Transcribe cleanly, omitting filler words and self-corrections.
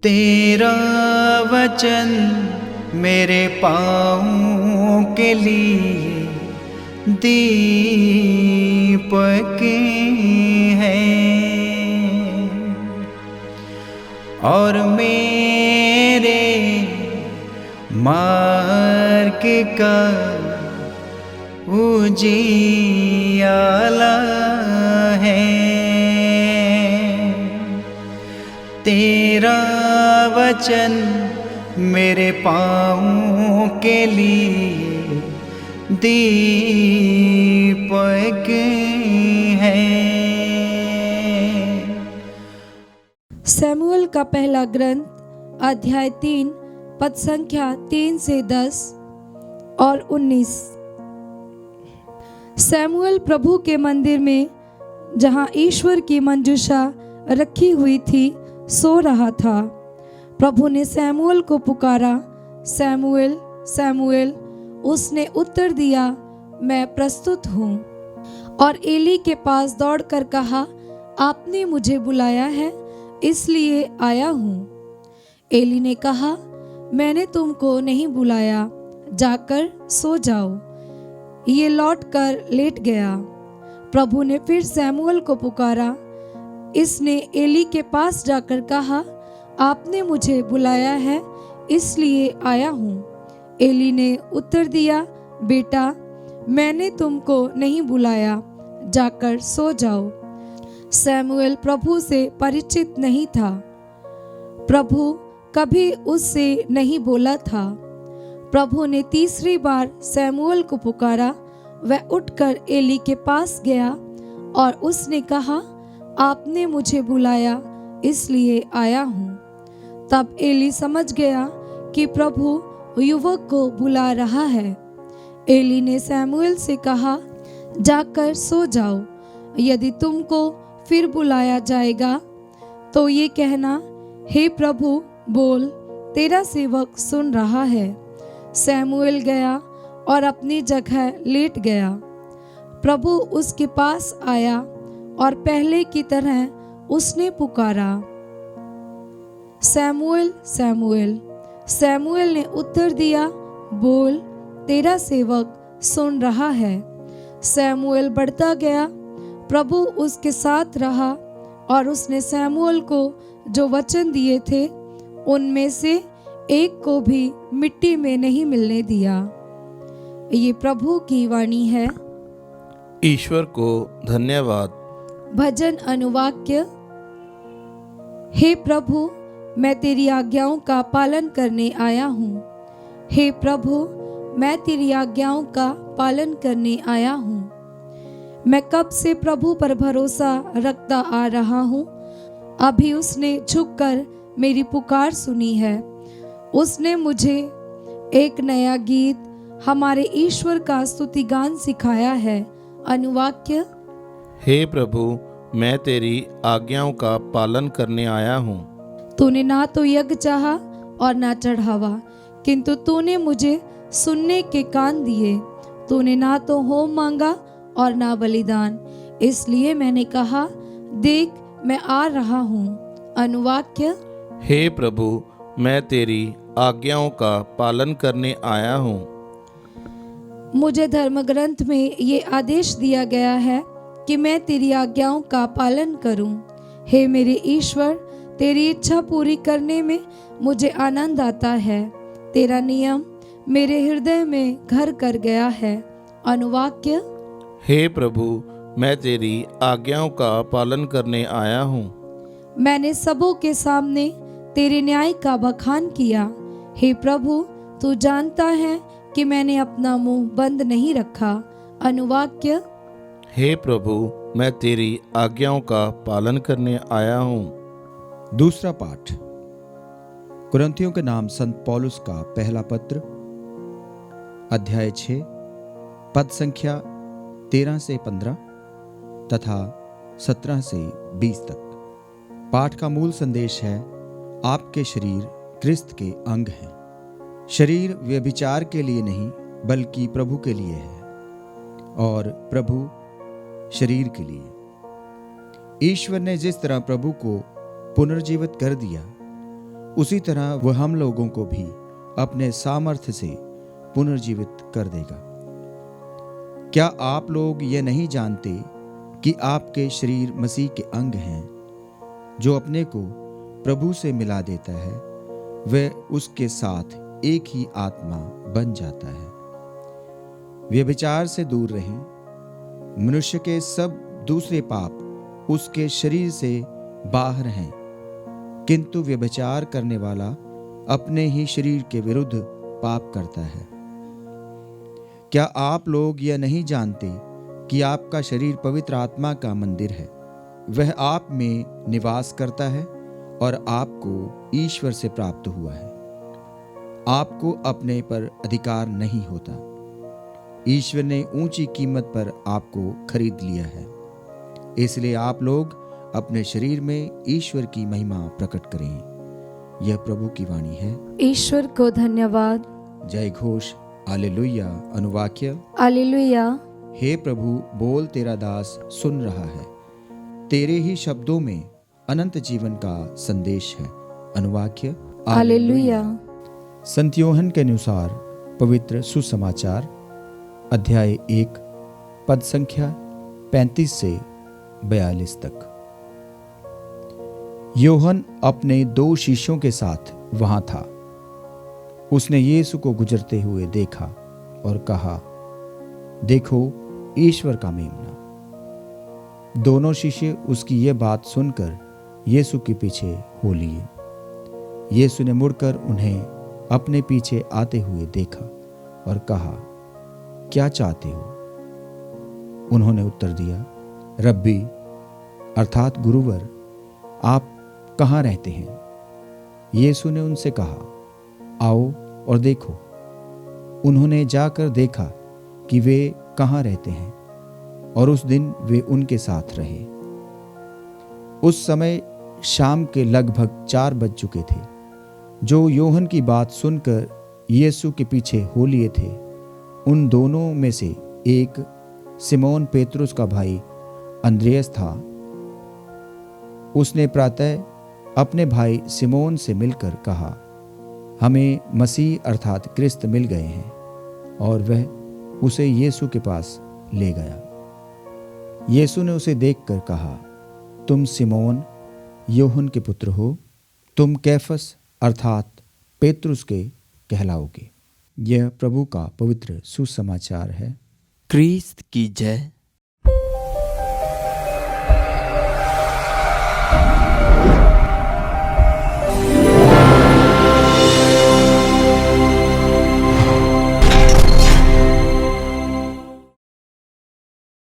तेरा वचन मेरे पाँवों के लिए दीपक है और मेरे मार्ग का उजियाला है। तेरा वचन मेरे पाँवों के लिए दीपक है। सैमुअल का पहला ग्रंथ अध्याय 3 पद संख्या 3 से 10 और 19। सैमुअल प्रभु के मंदिर में जहाँ ईश्वर की मंजूषा रखी हुई थी सो रहा था। प्रभु ने सैमुअल को पुकारा, सैमुअल सैमुअल। उसने उत्तर दिया, मैं प्रस्तुत हूँ। और एली के पास दौड़कर कहा, आपने मुझे बुलाया है, इसलिए आया हूँ। एली ने कहा, मैंने तुमको नहीं बुलाया, जाकर सो जाओ। ये लौटकर लेट गया। प्रभु ने फिर सैमुअल को पुकारा। इसने एली के पास जाकर कहा, आपने मुझे बुलाया है, इसलिए आया हूँ। एली ने उत्तर दिया, बेटा, मैंने तुमको नहीं बुलाया, जाकर सो जाओ। सैमुअल प्रभु से परिचित नहीं था। प्रभु कभी उससे नहीं बोला था। प्रभु ने तीसरी बार सैमुअल को पुकारा। वह उठकर एली के पास गया और उसने कहा, आपने मुझे बुलाया, इसलिए आया हूँ। तब एली समझ गया कि प्रभु युवक को बुला रहा है। एली ने सैमुअल से कहा, जाकर सो जाओ। यदि तुमको फिर बुलाया जाएगा तो ये कहना, हे प्रभु बोल, तेरा सेवक सुन रहा है। सैमुअल गया और अपनी जगह लेट गया। प्रभु उसके पास आया और पहले की तरह उसने पुकारा, सैमुअल सैमुअल। सैमुअल ने उत्तर दिया, बोल, तेरा सेवक सुन रहा है। सैमुअल बढ़ता गया। प्रभु उसके साथ रहा और उसने सैमुअल को जो वचन दिए थे उनमें से एक को भी मिट्टी में नहीं मिलने दिया। ये प्रभु की वाणी है। ईश्वर को धन्यवाद। भजन अनुवाक्य। हे प्रभु, मैं तेरी आज्ञाओं का पालन करने आया हूँ। हे प्रभु, मैं तेरी आज्ञाओं का पालन करने आया हूँ। मैं कब से प्रभु पर भरोसा रखता आ रहा हूँ। अभी उसने झुककर मेरी पुकार सुनी है। उसने मुझे एक नया गीत, हमारे ईश्वर का स्तुति गान सिखाया है। अनुवाक्य। हे प्रभु, मैं तेरी आज्ञाओं का पालन करने आया हूँ। तूने ना तो यज्ञ चाहा और ना चढ़ावा, किंतु तूने मुझे सुनने के कान दिए। तूने ना तो होम मांगा और ना बलिदान, इसलिए मैंने कहा, देख, मैं आ रहा हूँ। अनुवाक्य। हे प्रभु, मैं तेरी आज्ञाओं का पालन करने आया हूँ। मुझे धर्म ग्रंथ में ये आदेश दिया गया है कि मैं तेरी आज्ञाओं का पालन करूं। हे मेरे ईश्वर, तेरी इच्छा पूरी करने में मुझे आनंद आता है। तेरा नियम मेरे हृदय में घर कर गया है। अनुवाक्य। हे प्रभु, मैं तेरी आज्ञाओं का पालन करने आया हूँ। मैंने सबों के सामने तेरे न्याय का बखान किया। हे प्रभु, तू जानता है कि मैंने अपना मुंह बंद नहीं रखा। अनुवाक्य। हे प्रभु, मैं तेरी आज्ञाओं का पालन करने आया हूँ। दूसरा पाठ। कुरिन्थियों के नाम संत पौलुस का पहला पत्र अध्याय 6 पद संख्या 13 से 15 तथा 17 से 20 तक। पाठ का मूल संदेश है, आपके शरीर क्रिस्त के अंग हैं। शरीर व्यभिचार के लिए नहीं बल्कि प्रभु के लिए है और प्रभु शरीर के लिए। ईश्वर ने जिस तरह प्रभु को पुनर्जीवित कर दिया उसी तरह वह हम लोगों को भी अपने सामर्थ्य से पुनर्जीवित कर देगा। क्या आप लोग ये नहीं जानते कि आपके शरीर मसीह के अंग हैं? जो अपने को प्रभु से मिला देता है वह उसके साथ एक ही आत्मा बन जाता है। व्यभिचार से दूर रहें। मनुष्य के सब दूसरे पाप उसके शरीर से बाहर हैं, किंतु व्यभिचार करने वाला अपने ही शरीर के विरुद्ध पाप करता है। क्या आप लोग यह नहीं जानते कि आपका शरीर पवित्र आत्मा का मंदिर है? वह आप में निवास करता है और आपको ईश्वर से प्राप्त हुआ है। आपको अपने पर अधिकार नहीं होता। ईश्वर ने ऊंची कीमत पर आपको खरीद लिया है, इसलिए आप लोग अपने शरीर में ईश्वर की महिमा प्रकट करें। यह प्रभु की वाणी है। ईश्वर को धन्यवाद। जय घोष हालेलुया। अनुवाक्य। हालेलुया। हे प्रभु, बोल, तेरा दास सुन रहा है। तेरे ही शब्दों में अनंत जीवन का संदेश है। अनुवाक्य। हालेलुया। संत यूहन्ना के अनुसार पवित्र सुसमाचार अध्याय 1 पद संख्या 35 से 42 तक। यूहन्ना अपने 2 शिष्यों के साथ वहां था। उसने यीशु को गुजरते हुए देखा और कहा, देखो ईश्वर का मेमना। दोनों शिष्य उसकी यह बात सुनकर यीशु के पीछे हो लिए। यीशु ने मुड़कर उन्हें अपने पीछे आते हुए देखा और कहा, क्या चाहते हो? उन्होंने उत्तर दिया, रब्बी अर्थात गुरुवर, आप कहाँ रहते हैं? यीशु ने उनसे कहा, आओ और देखो। उन्होंने जाकर देखा कि वे कहाँ रहते हैं, और उस दिन वे उनके साथ रहे। उस समय शाम के लगभग 4 बज चुके थे। जो यूहन्ना की बात सुनकर यीशु के पीछे हो लिए थे, उन दोनों में से एक सिमोन पेतरुस का भाई अंद्रियास था। उसने प्रातः अपने भाई सिमोन से मिलकर कहा, हमें मसीह अर्थात क्रिस्त मिल गए हैं, और वह उसे यीशु के पास ले गया। यीशु ने उसे देखकर कहा, तुम सिमोन यूहन्ना के पुत्र हो, तुम कैफस अर्थात पेतरुस के कहलाओगे। यह प्रभु का पवित्र सुसमाचार है। क्रिस्त की जय।